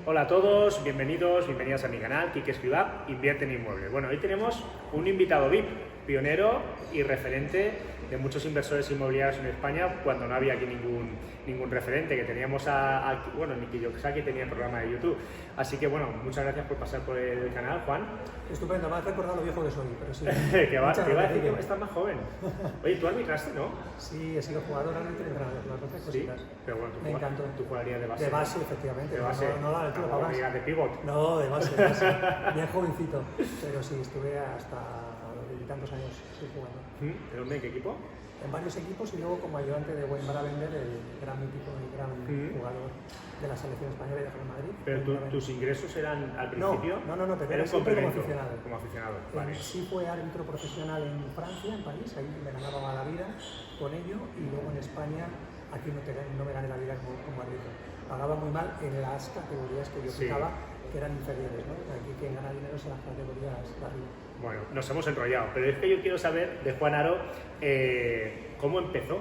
Hola a todos, bienvenidas a mi canal, Quique Escribá, Invierte en Inmuebles. Bueno, hoy tenemos un invitado VIP, pionero y referente de muchos inversores inmobiliarios en España cuando no había aquí ningún referente, que teníamos bueno, Niki Yokosaki tenía el programa de YouTube. Así que bueno, muchas gracias por pasar por el canal, Juan. Estupendo, me has recordado lo viejo que soy, pero sí. Te iba a decir que estás más joven. Oye, tú arbitraste, ¿no? Sí, he sido jugador, ahora no tengo entrenador, las 12 cositas. Sí, pero bueno, me encantó. Tú jugarías de base. De base, efectivamente. De base. No la altura para base. ¿De pivot? No, de base. Bien jovencito. Pero sí, estuve hasta los 20 y tantos años jugando. ¿De dónde? ¿En qué equipo? En varios equipos y luego como ayudante de Wayne Barabender, el gran mítico y gran jugador de la selección española y de Real Madrid. ¿Pero tus ingresos eran al principio? No, pero era siempre como aficionado. Vale. Sí fue árbitro profesional en Francia, en París, ahí me ganaba la vida con ello, y luego en España, aquí no me gané la vida como árbitro. Pagaba muy mal en las categorías que yo fijaba, que eran inferiores, ¿no? Aquí quien gana dinero son las categorías de arriba. Bueno, nos hemos enrollado, pero es que yo quiero saber de Juan Haro cómo empezó,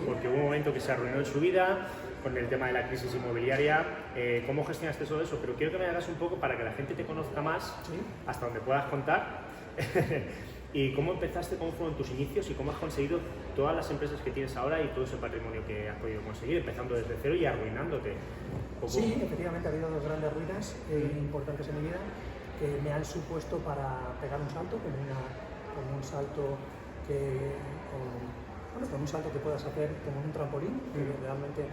porque hubo un momento que se arruinó en su vida con el tema de la crisis inmobiliaria. ¿Cómo gestionaste todo eso? Pero quiero que me hagas un poco para que la gente te conozca más, hasta donde puedas contar. ¿Y cómo empezaste, cómo fueron tus inicios y cómo has conseguido todas las empresas que tienes ahora y todo ese patrimonio que has podido conseguir, empezando desde cero y arruinándote? Sí, efectivamente ha habido dos grandes ruinas importantes en mi vida que me han supuesto para pegar un salto, como un salto que puedas hacer como un trampolín, que realmente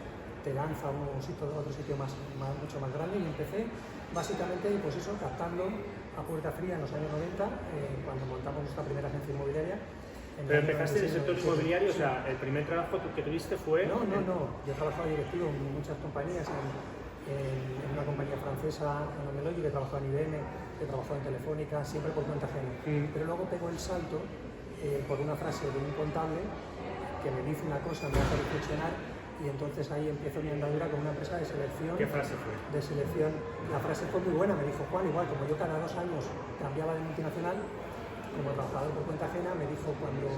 te lanza a un sitio, a otro sitio mucho más grande. Y empecé básicamente captando a puerta fría en los años 90, cuando montamos nuestra primera agencia inmobiliaria. ¿Pero empezaste en el sector inmobiliario? O sea, ¿el primer trabajo que tuviste fue...? No. Yo he trabajado directivo en muchas compañías, en una compañía francesa, en Omeloy, que he trabajado en IBM, he trabajado en Telefónica, siempre por cuenta ajena. Pero luego pego el salto por una frase de un contable que me dice una cosa, me hace reflexionar, y entonces ahí empiezo mi andadura con una empresa de selección. ¿Qué frase fue? De selección. La frase fue muy buena, me dijo Juan, igual como yo cada 2 años cambiaba de multinacional, como trabajador por cuenta ajena, me dijo cuando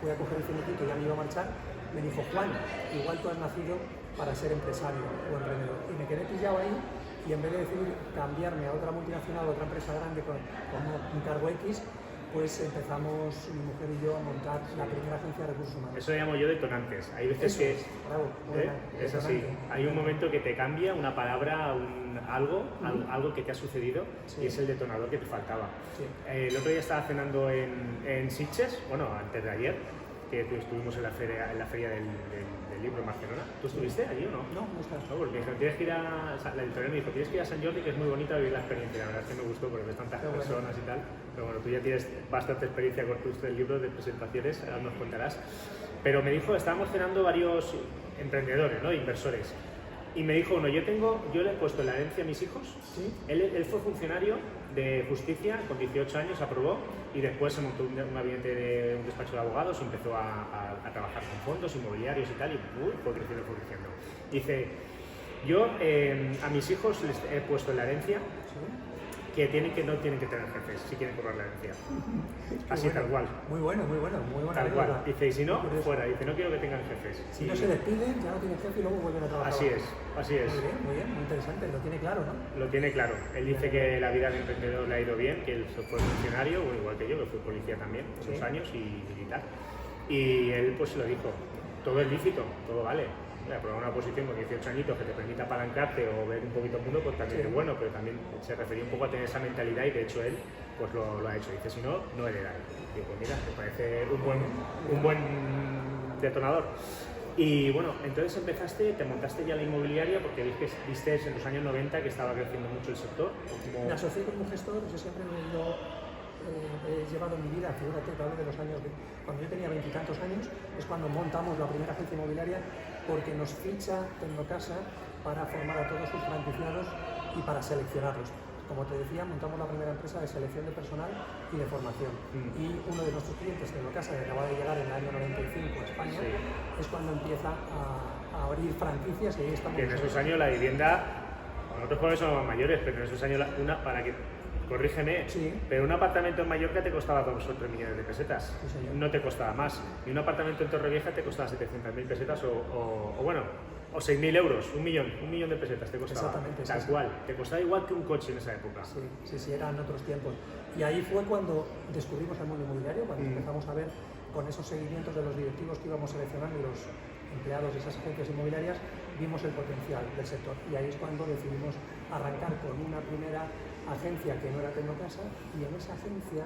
fui a coger el finiquito y ya me iba a marchar, me dijo Juan, igual tú has nacido para ser empresario o emprendedor. Y me quedé pillado ahí, y en vez de decidir cambiarme a otra multinacional, a otra empresa grande con un cargo X, pues empezamos mi mujer y yo a montar la primera agencia de recursos humanos. Eso lo llamo yo detonantes. Hay veces que es así. Hay un momento que te cambia una palabra, algo que te ha sucedido, y es el detonador que te faltaba. El otro día estaba cenando en Sitges, bueno, antes de ayer, que estuvimos en la feria del libro en Barcelona. ¿Tú estuviste allí o no? No estás. No, porque dijeron, tienes que ir la editorial me dijo, tienes que ir a San Jordi, que es muy bonita vivir la experiencia. La verdad es que me gustó porque ves tantas personas y tal. Pero bueno, tú ya tienes bastante experiencia con tus 3 libros de presentaciones, ahora nos contarás. Pero me dijo, estábamos cenando varios emprendedores, ¿no? Inversores. Y me dijo uno, yo le he puesto en la herencia a mis hijos. Él fue funcionario de justicia, con 18 años aprobó, y después se montó un gabinete de un despacho de abogados y empezó a trabajar con fondos inmobiliarios y tal, y fue creciendo. Dice, yo a mis hijos les he puesto en la herencia que no tienen que tener jefes si quieren cobrar la herencia. Así, tal cual. Muy buena. Tal cual. Dice, y si no, fuera. Dice, no quiero que tengan jefes. Si no se despiden, ya no tienen jefe y luego vuelven a trabajar. Así es. Muy bien, muy interesante. Lo tiene claro, ¿no? Lo tiene claro. Él dice que la vida de emprendedor le ha ido bien, que él fue funcionario, bueno, igual que yo, que fui policía también, unos años y militar. Y él pues lo dijo, todo es lícito, todo vale. Aprobar una posición con 18 añitos que te permita apalancarte o ver un poquito el mundo, pues también es bueno, pero también se refería un poco a tener esa mentalidad, y de hecho él pues lo ha hecho. Dice, si no, no heredar. Digo, pues mira, me parece un buen detonador. Y bueno, entonces te montaste ya la inmobiliaria porque viste en los años 90 que estaba creciendo mucho el sector. Me asocié con un gestor, yo siempre he llevado en mi vida, fíjate, te hablo de los años, cuando yo tenía 20 y tantos años, es cuando montamos la primera agencia inmobiliaria, porque nos ficha Tecnocasa para formar a todos sus franquiciados y para seleccionarlos. Como te decía, montamos la primera empresa de selección de personal y de formación. Y uno de nuestros clientes, Tecnocasa, que acaba de llegar en el año 95 a España, es cuando empieza a abrir franquicias, y ahí estamos. Que en esos años la vivienda, nosotros jóvenes somos mayores, pero en esos años corrígeme, pero un apartamento en Mallorca te costaba 2 o 3 millones de pesetas, no te costaba más. Y un apartamento en Torrevieja te costaba 700.000 pesetas o O 6.000 euros, un millón de pesetas te costaba. Exactamente. Tal cual, te costaba igual que un coche en esa época. Sí, eran otros tiempos. Y ahí fue cuando descubrimos el mundo inmobiliario, cuando empezamos a ver con esos seguimientos de los directivos que íbamos seleccionando y los empleados de esas agencias inmobiliarias, vimos el potencial del sector. Y ahí es cuando decidimos arrancar con una primera agencia que no era Tecnocasa, y en esa agencia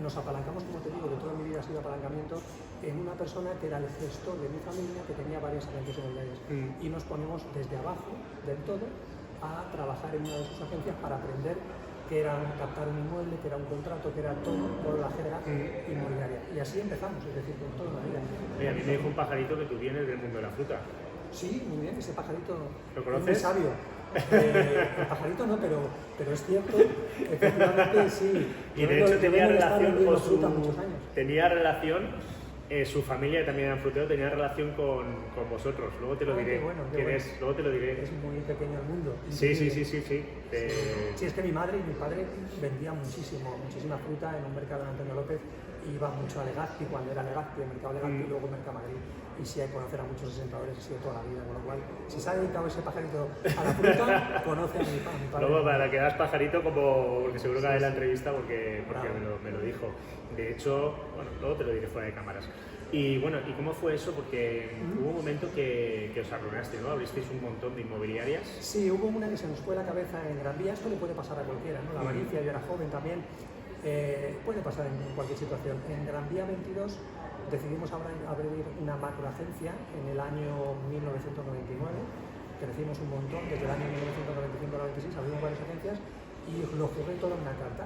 nos apalancamos, como te digo, que toda mi vida ha sido apalancamiento, en una persona que era el gestor de mi familia, que tenía varias agencias inmobiliarias. Y nos ponemos desde abajo del todo a trabajar en una de sus agencias para aprender qué era captar un inmueble, qué era un contrato, qué era todo, toda la jerga inmobiliaria. Y así empezamos, es decir, con toda la vida. Oye, a mí me dijo un pajarito que tú vienes del mundo de la fruta. Sí, muy bien, ese pajarito ¿Lo conoces? es muy sabio. El pajarito no, pero es cierto, efectivamente sí. Y de hecho tenía relación con fruta muchos años. Tenía relación, su familia que también era frutero, tenía relación con vosotros. Luego te lo diré. Qué bueno, ¿Quién es? Luego te lo diré. Es muy pequeño el mundo. Sí. Sí, es que mi madre y mi padre vendían muchísima fruta en un mercado de Antonio López. Iba mucho a Legazpi, cuando era Legazpi, el mercado Legazpi, y luego Mercamadrid. Y sí hay que conocer a muchos asentadores, ha sido toda la vida, con lo cual, si se ha dedicado ese pajarito a la fruta, conoce a mi padre. Luego, para que hagas pajarito, porque seguro que haré la entrevista porque me lo dijo. De hecho, bueno, luego te lo diré fuera de cámaras. Y bueno, ¿y cómo fue eso? Porque hubo un momento que os arruinaste, ¿no? Abristeis un montón de inmobiliarias. Sí, hubo una que se nos fue la cabeza en Gran Vía. Esto le puede pasar a cualquiera, ¿no? La avaricia, yo era joven también. Puede pasar en cualquier situación. En Gran Vía 22 decidimos abrir una macroagencia en el año 1999. Crecimos un montón, desde el año 1995 al 96 abrimos varias agencias y lo jugué todo en una carta.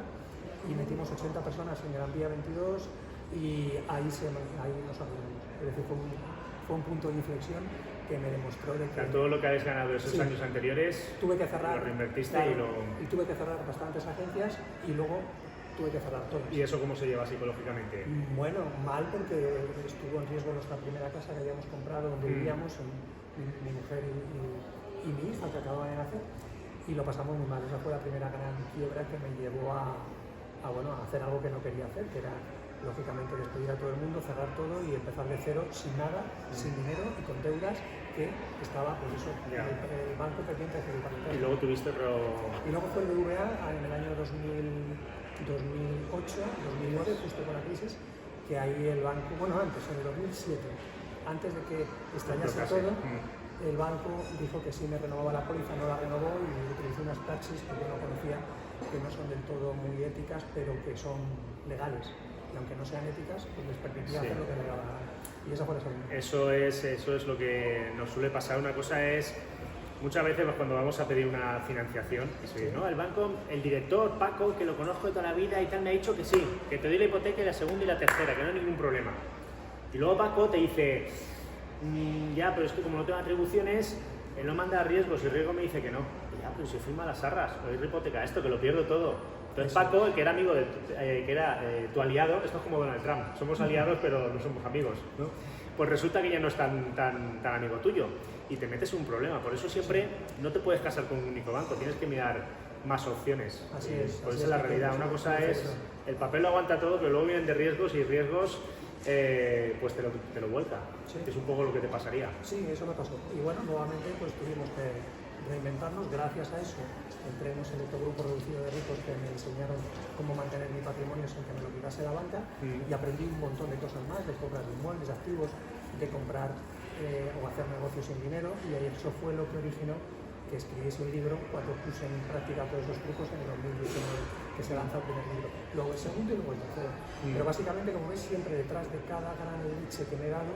Y metimos 80 personas en Gran Vía 22 y ahí nos arruinamos. Es decir, fue un punto de inflexión que me demostró de que... Todo lo que habéis ganado esos años anteriores, tuve que cerrar, lo reinvertiste y tuve que cerrar bastantes agencias y luego tuve que cerrar todas. ¿Y eso cómo se lleva psicológicamente? Bueno, mal, porque estuvo en riesgo nuestra primera casa que habíamos comprado, donde vivíamos, mi mujer y mi hija que acababa de nacer, y lo pasamos muy mal. Esa fue la primera gran quiebra que me llevó a hacer algo que no quería hacer, que era lógicamente despedir a todo el mundo, cerrar todo y empezar de cero, sin nada, sin dinero y con deudas que estaba, pues eso, el banco pendiente de ejecutar. Y luego tuviste Y luego fue el BVA en el año 2008, 2009, justo con la crisis, que ahí el banco, bueno, antes, en el 2007, antes de que estallase todo, el banco dijo que sí me renovaba la póliza, no la renovó y utilizó unas praxis que yo no conocía, que no son del todo muy éticas, pero que son legales. Y aunque no sean éticas, pues les permitía hacer lo que le daba la gana. Y esa fue la segunda. Eso es lo que nos suele pasar. Una cosa es, muchas veces cuando vamos a pedir una financiación, ¿no? El banco, el director, Paco, que lo conozco de toda la vida y tal, me ha dicho que sí, que te doy la hipoteca y la segunda y la tercera, que no hay ningún problema. Y luego Paco te dice, ya, pero es que como no tengo atribuciones, él no manda riesgos y el riesgo me dice que no. Y ya, pero si firma las arras, o es hipoteca esto, que lo pierdo todo. Entonces Paco, que era amigo, que era tu aliado, esto es como Donald Trump, somos aliados pero no somos amigos, ¿no? Pues resulta que ya no es tan amigo tuyo y te metes en un problema. Por eso siempre no te puedes casar con un único banco, tienes que mirar más opciones. Así es. Pues esa es la realidad. Una cosa es, el papel lo aguanta todo, pero luego vienen de riesgos y riesgos pues te lo vuelca. Sí. Que es un poco lo que te pasaría. Sí, eso me pasó. Y bueno, nuevamente pues tuvimos que reinventarnos. Gracias a eso entré en un selecto grupo reducido de ricos que me enseñaron cómo mantener mi patrimonio sin que me lo quitase la banca y aprendí un montón de cosas más, de comprar de inmuebles, de activos, de comprar o hacer negocios sin dinero, y eso fue lo que originó que escribiese un libro cuando puse en práctica todos esos trucos en el 2019, que se lanza el primer libro. Luego el segundo y luego el tercero. Pero básicamente, como ves, siempre detrás de cada gran leche que me he dado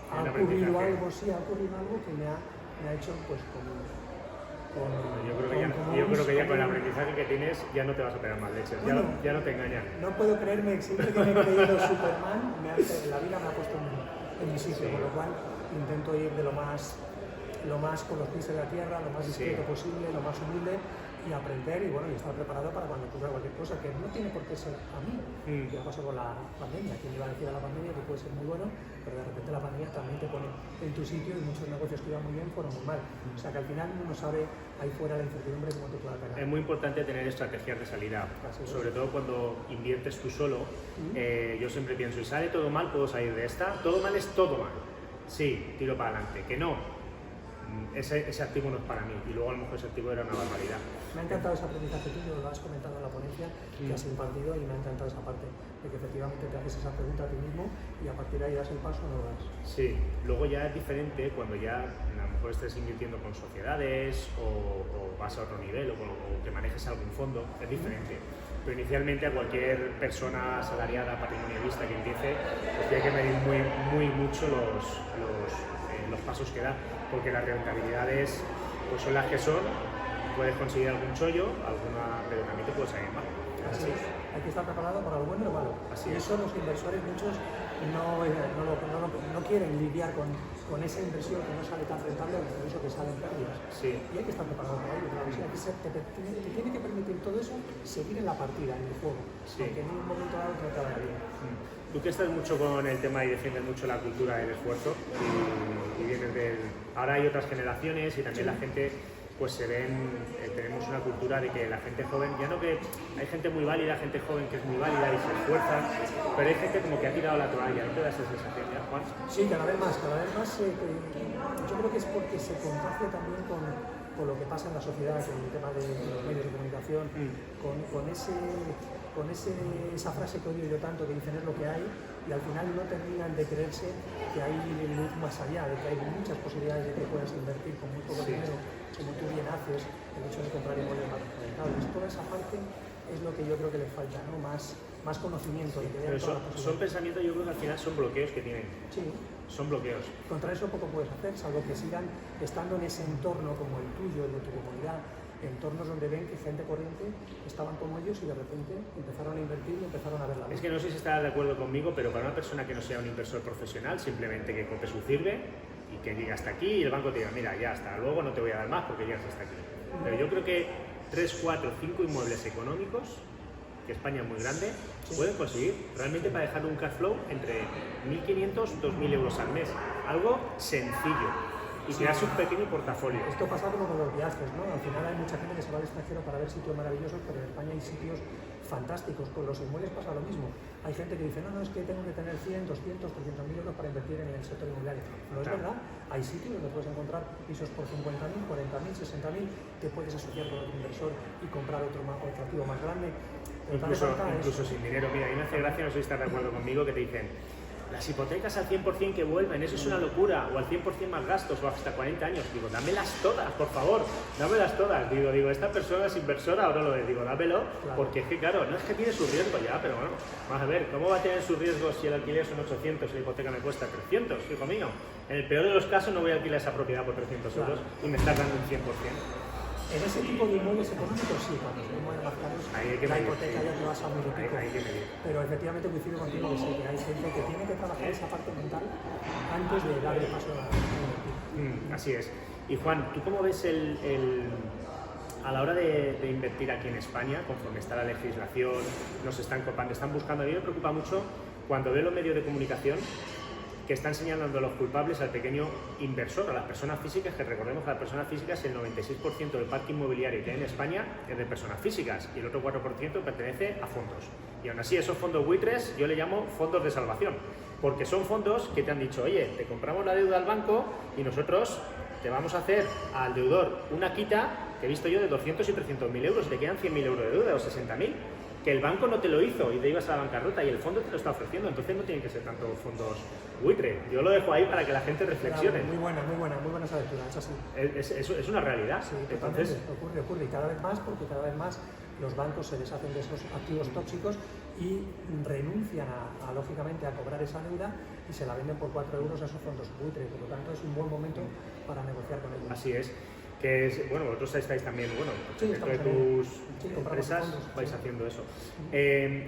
ha ocurrido algo que me ha hecho pues yo creo que ya con el aprendizaje que tienes ya no te vas a pegar más leches, bueno, ya no te engañan. No puedo creerme, siempre que me he creído Superman, la vida me ha puesto en mi sitio, con lo cual intento ir de lo más con los pies en la tierra, lo más discreto posible, lo más humilde, y aprender y estar preparado para cuando ocurra cualquier cosa, que no tiene por qué ser a mí. Ya pasó con la pandemia. ¿Quién iba a decir a la pandemia que puede ser muy bueno, pero de repente la pandemia también te pone en tu sitio y muchos negocios que iban muy bien fueron muy mal? O sea que al final uno sabe ahí fuera la incertidumbre cómo te puede pegar. Es muy importante tener estrategias de salida, sobre todo cuando inviertes tú solo. Yo siempre pienso, si sale todo mal, puedo salir de esta. Todo mal es todo mal. Sí, tiro para adelante. Que no, ese activo no es para mí, y luego a lo mejor ese activo era una barbaridad. Me ha encantado ese aprendizaje tuyo, lo has comentado en la ponencia que has impartido, y me ha encantado esa parte de que efectivamente te haces esa pregunta a ti mismo y a partir de ahí das el paso o no das. Sí, luego ya es diferente cuando ya a lo mejor estés invirtiendo con sociedades o vas a otro nivel o que manejes algún fondo, es diferente. Pero inicialmente a cualquier persona asalariada, patrimonialista que empiece, pues tiene que medir muy mucho los pasos que da, porque las rentabilidades pues son las que son, puedes conseguir algún chollo, pero también te puedes salir mal. Así es. Hay que estar preparado para lo bueno y lo malo. Así y eso los inversores muchos no quieren lidiar con esa inversión que no sale tan rentable o eso que salen pérdidas. Sí. Y hay que estar preparado para ello. Claro. O sea, te tiene que permitir todo eso seguir en la partida, en el juego. Sí. Aunque en un momento dado no te vaya bien. Tú que estás mucho con el tema y defiendes mucho la cultura del esfuerzo y vienes del... Ahora hay otras generaciones y también la gente pues se ven, tenemos una cultura de que la gente joven, ya no que hay gente muy válida, gente joven que es muy válida y se esfuerza, pero hay gente como que ha tirado la toalla, ¿no te da esa sensación ya, Juan? Sí, cada vez más, yo creo que es porque se contagia también con lo que pasa en la sociedad, con el tema de los medios de comunicación, con esa frase que odio yo tanto, que dicen es lo que hay, y al final no terminan de creerse que hay luz más allá, de que hay muchas posibilidades de que puedas invertir con muy poco dinero, como tú bien haces, el hecho de comprar inmuebles más rentables. Toda esa parte es lo que yo creo que les falta, ¿no? Más conocimiento. De que pero son pensamientos, yo creo que al final son bloqueos que tienen. Sí. Son bloqueos. Contra eso poco puedes hacer, salvo que sigan estando en ese entorno como el tuyo, el de tu comunidad, entornos donde ven que gente corriente estaban como ellos y de repente empezaron a invertir y empezaron a ver la luz. Es que no sé si estarás de acuerdo conmigo, pero para una persona que no sea un inversor profesional, simplemente que compre su sirve y que llegue hasta aquí y el banco te diga, mira, ya hasta luego no te voy a dar más porque llegas hasta aquí. Pero yo creo que 3, 4, 5 inmuebles económicos, que España es muy grande, pueden conseguir realmente para dejar un cash flow entre 1.500 2.000 euros al mes. Algo sencillo. Y crearse un pequeño portafolio. Esto pasa como con los viajes, ¿no? Al final hay mucha gente que se va al extranjero para ver sitios maravillosos, pero en España hay sitios fantásticos. Con los inmuebles pasa lo mismo. Hay gente que dice, no, es que tengo que tener 100, 200, 300.000 euros para invertir en el sector inmobiliario. No es verdad. Hay sitios donde puedes encontrar pisos por 50.000, 40.000, 60.000, te puedes asociar con otro inversor y comprar otro activo más grande. Incluso sin dinero. Mira, hay una gracia, no sé si estás de acuerdo conmigo, que te dicen las hipotecas al 100% que vuelven, eso es una locura, o al 100% más gastos, o hasta 40 años. Digo, dámelas todas, por favor, dámelas todas. Digo, esta persona es inversora, ahora lo digo, dámelo, porque es que claro, no es que tiene su riesgo ya, pero bueno, vamos a ver, ¿cómo va a tener sus riesgos si el alquiler son 800 y la hipoteca me cuesta 300, hijo mío? En el peor de los casos no voy a alquilar esa propiedad por 300 euros y me estás dando un 100%. En ese tipo de inmuebles económicos sí, cuando son inmuebles más caros, la hipoteca ya te vas a muy de pico. Pero efectivamente coincido contigo que sí, que hay gente que tiene que trabajar esa parte mental antes de dar el paso a invertir. Así es. Y Juan, ¿tú cómo ves a la hora de invertir aquí en España, conforme está la legislación, nos están copando, están buscando? A mí me preocupa mucho cuando veo los medios de comunicación que están señalando a los culpables al pequeño inversor, a las personas físicas, que recordemos que las personas físicas, el 96% del parque inmobiliario que hay en España es de personas físicas y el otro 4% pertenece a fondos. Y aún así, esos fondos buitres yo le llamo fondos de salvación, porque son fondos que te han dicho, oye, te compramos la deuda al banco y nosotros te vamos a hacer al deudor una quita, que he visto yo, de 200 y 300.000 euros, y te quedan 100.000 euros de deuda o 60.000. Que el banco no te lo hizo y te ibas a la bancarrota y el fondo te lo está ofreciendo, entonces no tienen que ser tantos fondos buitre. Yo lo dejo ahí para que la gente reflexione. Muy buena esa lectura, es así. Es una realidad. Sí, entonces ocurre y cada vez más, porque cada vez más los bancos se deshacen de esos activos tóxicos y renuncian lógicamente a cobrar esa deuda y se la venden por 4 euros a esos fondos buitre. Por lo tanto, es un buen momento para negociar con ellos. Así es. Que es, bueno, vosotros estáis también, dentro de tus empresas vais haciendo eso.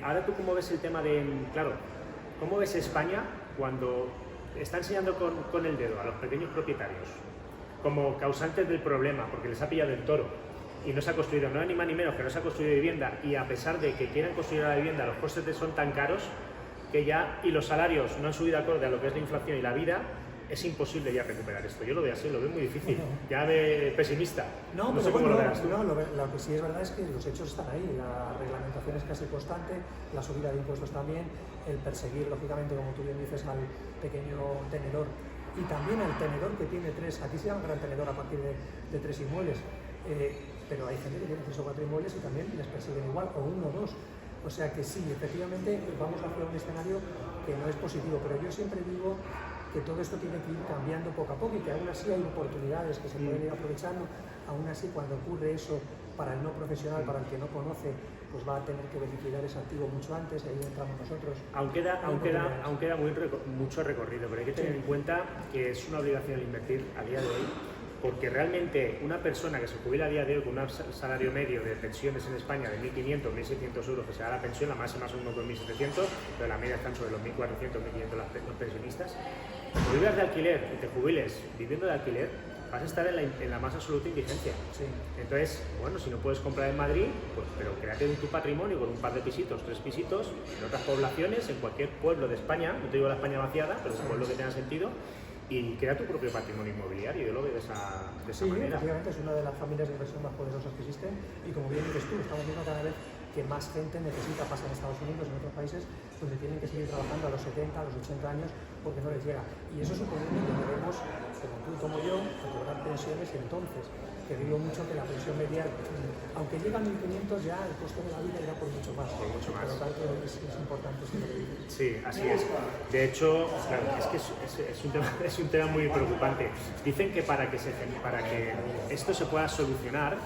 Ahora tú, ¿cómo ves el tema de, claro, cómo ves España cuando está enseñando con el dedo a los pequeños propietarios como causantes del problema, porque les ha pillado el toro y no se ha construido, no ni más ni menos que no se ha construido vivienda, y a pesar de que quieran construir la vivienda, los costes son tan caros que ya, y los salarios no han subido acorde a lo que es la inflación y la vida, es imposible ya recuperar esto. Yo lo veo así, lo veo muy difícil. Ya de pesimista. No sé cómo lo veas tú. Lo que sí es verdad es que los hechos están ahí. La reglamentación es casi constante, la subida de impuestos también, el perseguir, lógicamente, como tú bien dices, al pequeño tenedor y también al tenedor que tiene 3, aquí se llama gran tenedor a partir de 3 inmuebles, pero hay gente que tiene 3 o 4 inmuebles y también les persiguen igual, o 1 o 2. O sea que sí, efectivamente vamos hacia un escenario que no es positivo, pero yo siempre digo que todo esto tiene que ir cambiando poco a poco y que aún así hay oportunidades que se pueden ir aprovechando. Aún así, cuando ocurre eso, para el no profesional, para el que no conoce, pues va a tener que liquidar ese activo mucho antes, y ahí entramos nosotros. Aún queda mucho recorrido, pero hay que tener en cuenta que es una obligación el invertir a día de hoy, porque realmente una persona que se jubila a día de hoy con un salario medio de pensiones en España de 1.500, 1.600 euros, que será la pensión, la máxima son unos 2.700, pero la media están sobre los 1.400, 1.500 los pensionistas. Cuando vivas de alquiler y te jubiles viviendo de alquiler, vas a estar en la más absoluta indigencia. Sí. Entonces, bueno, si no puedes comprar en Madrid, pues, pero créate tu patrimonio con un par de pisitos, 3 pisitos, en otras poblaciones, en cualquier pueblo de España, no te digo la España vaciada, pero un pueblo que tenga sentido, y crea tu propio patrimonio inmobiliario. Yo lo veo de esa manera. Efectivamente, es una de las familias de inversión más poderosas que existen, y como bien dices tú, estamos viendo cada vez que más gente necesita pasar a Estados Unidos, en otros países, donde tienen que seguir trabajando a los 70, a los 80 años, porque no les llega. Y eso supone que debemos, como tú y como yo, a cobrar pensiones entonces. Que digo mucho que la pensión media, aunque llega a 1.500, ya el costo de la vida irá por mucho más. Por mucho más. Por lo tanto, es importante esto que dices. Sí, así es. De hecho, claro, es que es un tema muy preocupante. Dicen que para que esto se pueda solucionar,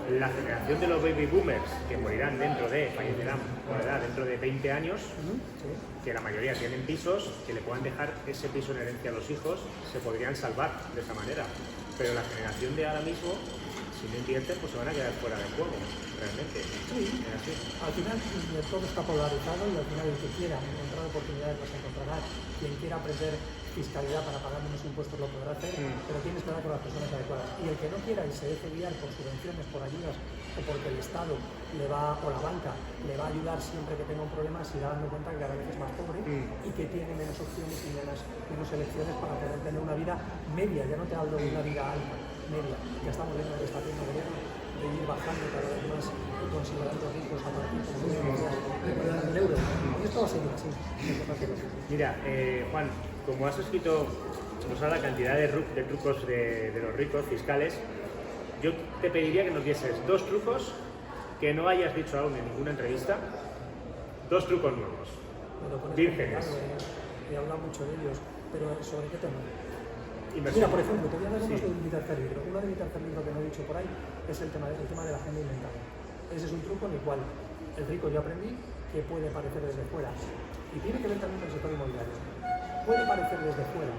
la generación de los baby boomers que fallecerán dentro de 20 años, que la mayoría tienen pisos, que le puedan dejar ese piso en herencia a los hijos, se podrían salvar de esa manera. Pero la generación de ahora mismo, si no invierten, pues se van a quedar fuera del juego, realmente. Sí. Al final todo está polarizado, y al final el que quiera encontrar oportunidades las encontrará. Quien quiera aprender fiscalidad para pagar menos impuestos lo podrá hacer, pero tienes que hablar con las personas adecuadas. Y el que no quiera y se deje guiar por subvenciones, por ayudas, o porque el Estado o la banca le va a ayudar siempre que tenga un problema, se irá dando cuenta que cada vez es más pobre y que tiene menos opciones y menos elecciones para poder tener una vida media. Ya no te hablo de una vida alta, media. Ya estamos viendo que está haciendo el gobierno de ir bajando cada vez más y considerando ricos a partir de 1.000 euros. Y esto va a seguir así. Mira, Juan, como has escrito la cantidad de trucos de los ricos fiscales, yo te pediría que nos dieses 2 trucos que no hayas dicho aún en ninguna entrevista, 2 trucos nuevos, vírgenes. He hablado mucho de ellos, pero ¿sobre qué tema? Inversión. Mira, por ejemplo, te voy a dar unos de mi tercer libro. Uno de mi tercer libro que no he dicho por ahí es el tema de la agenda inventaria. Ese es un truco en el cual el rico yo aprendí que puede parecer desde fuera, y tiene que ver también con el sector inmobiliario. Puede parecer desde fuera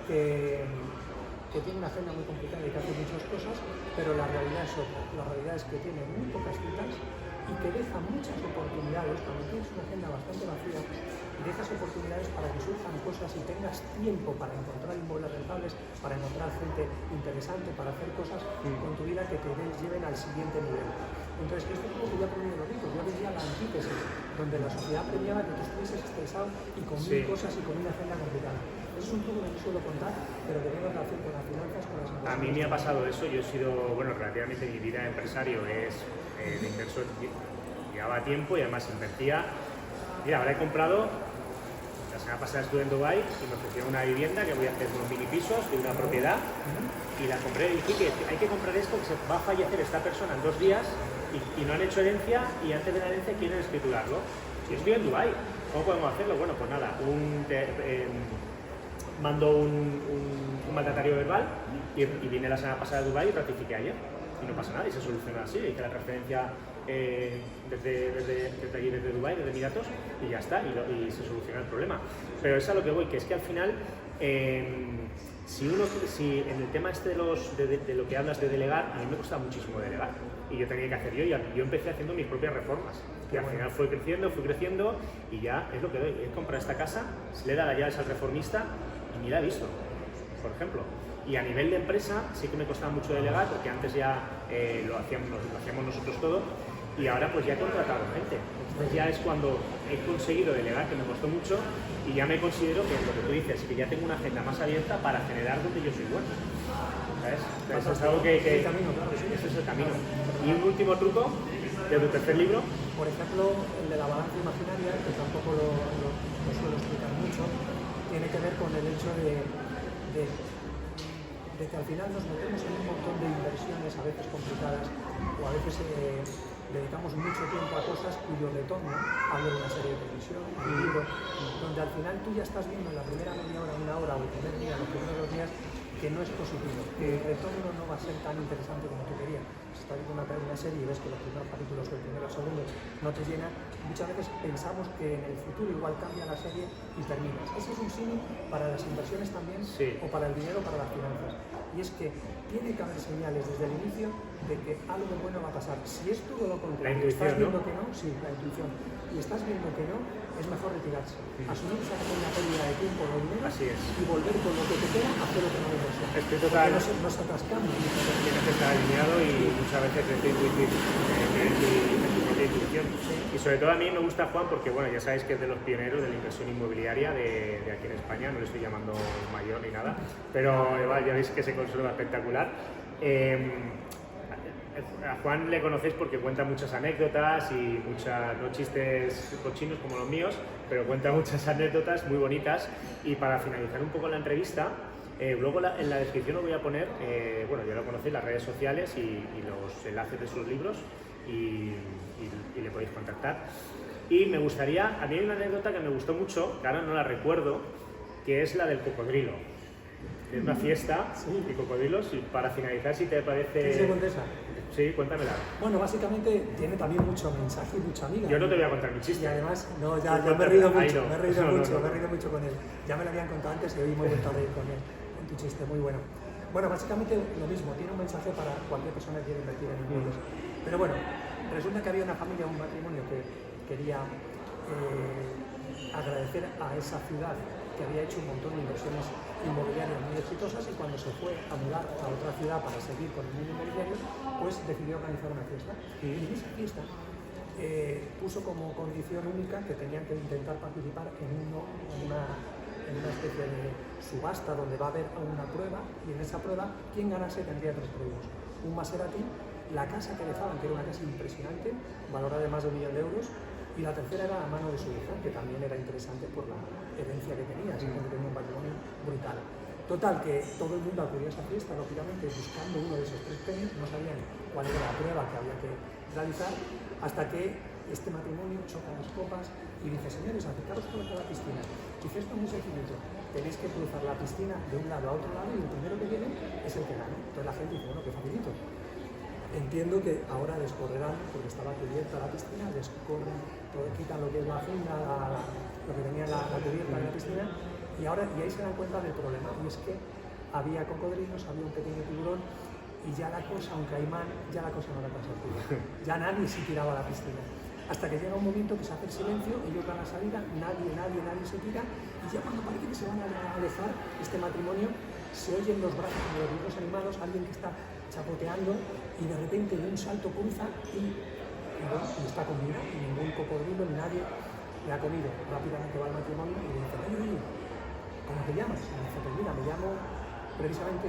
que tiene una agenda muy complicada y que hace muchas cosas, pero la realidad es otra. La realidad es que tiene muy pocas citas y que deja muchas oportunidades. Cuando tienes una agenda bastante vacía, dejas oportunidades para que surjan cosas y tengas tiempo para encontrar inmuebles rentables, para encontrar gente interesante, para hacer cosas con tu vida que te lleven al siguiente nivel. Entonces, esto es lo que yo aprendí de los ricos. Yo veía la antítesis, donde la sociedad premiaba que tú estuvieses estresado y con mil cosas y con una agenda complicada. Es un truco que no suelo contar, pero que tiene relación con las finanzas, con las inversiones. A mí me ha pasado eso. Yo he sido, relativamente mi vida de empresario es de inversor, llevaba tiempo y además invertía. Mira, ahora he comprado, la semana pasada estuve en Dubái y me ofrecieron una vivienda que voy a hacer unos mini pisos de una propiedad, y la compré y dije que hay que comprar esto, que se va a fallecer esta persona en 2 días y no han hecho herencia, y antes de la herencia quieren escriturarlo. Yo estoy en Dubái, ¿cómo podemos hacerlo? Bueno, pues nada, mando un mandatario verbal y vine la semana pasada de Dubái y ratifiqué ayer, y no pasa nada, y se soluciona así. Hice la transferencia desde allí, desde Dubái, desde Emiratos, y ya está, y se soluciona el problema. Pero es a lo que voy, que es que al final, si en el tema este de lo que hablas de delegar, a mí me cuesta muchísimo delegar, y yo tenía que hacer yo empecé haciendo mis propias reformas, y al final fui creciendo, y ya es lo que doy, es comprar esta casa, le da las llaves al reformista y ni la he visto, por ejemplo. Y a nivel de empresa sí que me costaba mucho delegar, porque antes ya lo hacíamos nosotros todo, y ahora pues ya he contratado gente. Entonces ya es cuando he conseguido delegar, que me costó mucho, y ya me considero que lo que tú dices, que ya tengo una agenda más abierta para generar donde yo soy bueno. ¿Sabes? Eso es algo que ese es el camino. Y un último truco de tu tercer libro. Por ejemplo, el de la balanza imaginaria, que tampoco lo suelo explicar mucho, tiene que ver con el hecho de de que al final nos metemos en un montón de inversiones a veces complicadas o a veces dedicamos mucho tiempo a cosas cuyo retorno, hablo de una serie de televisión, un libro, donde al final tú ya estás viendo en la primera media hora, una hora o el primer día, los primeros 2 días, que no es positivo, que el retorno no va a ser tan interesante como tú querías. Si estás viendo una serie y ves que los primeros capítulos o el primero o segundo no te llenan, muchas veces pensamos que en el futuro igual cambia la serie y terminas. Ese es un símil para las inversiones también, o para el dinero o para las finanzas. Y es que tiene que haber señales desde el inicio de que algo bueno va a pasar. Si es todo lo contrario, estás viendo que no, sí, la intuición, y estás viendo que no, es mejor retirarse. Asumir esa pequeña pérdida de tiempo o dinero y volver con lo que te queda a hacer lo que no debes hacer. Estoy total. Nos atascamos. Tienes que estar alineado y muchas veces es intuición. Y sobre todo a mí me gusta Juan porque, bueno, ya sabéis que es de los pioneros de la inversión inmobiliaria de aquí en España, no le estoy llamando mayor ni nada, pero ya veis que se conserva espectacular. A Juan le conocéis porque cuenta muchas anécdotas y no chistes cochinos como los míos, pero cuenta muchas anécdotas muy bonitas. Y para finalizar un poco la entrevista, luego en la descripción os voy a poner, bueno, ya lo conocéis, las redes sociales y los enlaces de sus libros y le podéis contactar. Y me gustaría, a mí hay una anécdota que me gustó mucho, que ahora no la recuerdo, que es la del cocodrilo. Es una fiesta de cocodrilos y para finalizar, si te parece... ¿Sí se contesta? Sí, cuéntamela. Bueno, básicamente tiene también mucho mensaje y mucha amiga. Yo no te voy a contar mi chiste. Y además, no, ya me he reído mucho, me he reído mucho con él. Ya me lo habían contado antes y hoy me he vuelto a reír con él, con tu chiste, muy bueno. Bueno, básicamente lo mismo, tiene un mensaje para cualquier persona que quiera invertir en inmuebles. Pero bueno, resulta que había una familia, un matrimonio que quería agradecer a esa ciudad que había hecho un montón de inversiones inmobiliarias muy exitosas y cuando se fue a mudar a otra ciudad para seguir con el mundo inmobiliario, pues decidió organizar una fiesta. Y en esa fiesta puso como condición única que tenían que intentar participar en una especie de subasta donde va a haber una prueba y en esa prueba quien ganase tendría 3 premios. Un Maserati, la casa que dejaban, que era una casa impresionante, valorada de más de 1 millón de euros, y la tercera era la mano de su hija, que también era interesante por la herencia que tenía, así que tenía un patrimonio brutal. Total, que todo el mundo acudió a esa fiesta, lógicamente buscando uno de esos 3 premios, no sabían cuál era la prueba que había que realizar, hasta que este matrimonio choca las copas y dice: señores, acercaros por acá a la piscina. Dice: esto es muy sencillito, tenéis que cruzar la piscina de un lado a otro lado y el primero que viene es el que gana. Entonces la gente dice: bueno, qué facilito. Entiendo que ahora descorrerán, porque estaba cubierta la piscina, descorren, quitan lo que es la funda, lo que tenía la cubierta de la piscina, y ahí se dan cuenta del problema, y es que había cocodrilos, había un pequeño tiburón, y ya la cosa, aunque hay mar, ya la cosa no era tan sencilla. Ya nadie se tiraba a la piscina. Hasta que llega un momento que se hace el silencio, ellos van a salida, nadie se tira, y ya cuando parece que se van a alejar este matrimonio, se oyen los brazos de los dibujos animados, alguien que está chapoteando y de repente de un salto cruza y está con vida y ningún cocodrilo ni nadie le ha comido. Rápidamente va al matrimonio y le dice: oye, ¿cómo te llamas? Y dice: pues mira, me llamo precisamente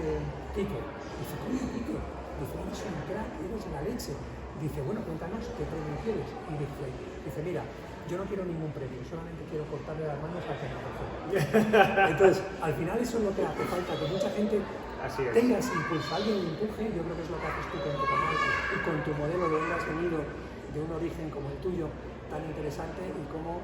Quique. Dice: oye, Quique, dice: eres un crack, eres la leche. Dice: bueno, cuéntanos, ¿qué premio quieres? Y dice: mira, yo no quiero ningún premio, solamente quiero cortarle las manos a quien me hace. Entonces, al final eso es lo que hace falta, que mucha gente tenga ese impulso, alguien le empuje. Yo creo que es lo que haces tú con tu canal y con tu modelo de donde has venido, de un origen como el tuyo, tan interesante, y cómo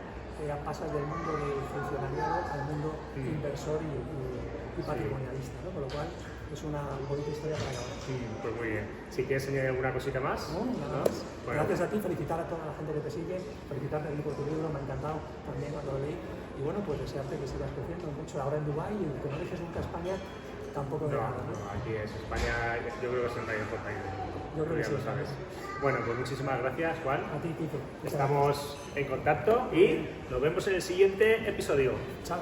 pasas del mundo del funcionariado al mundo inversor y patrimonialista, ¿no? Con lo cual es una bonita historia para acabar. Pues muy bien. Si quieres añadir alguna cosita más. No, nada más. Bueno. Gracias a ti, felicitar a toda la gente que te sigue, felicitarte a ti por tu libro, me ha encantado también cuando lo leí. Y bueno, pues desearte que sigas creciendo mucho ahora en Dubái y que no dejes nunca España tampoco de nada. No, aquí es España, yo creo que es el mayor país del mundo. Yo creo que sí, lo sabes. Bueno, pues muchísimas gracias, Juan. A ti, Tito. Estamos en contacto y nos vemos en el siguiente episodio. Chao.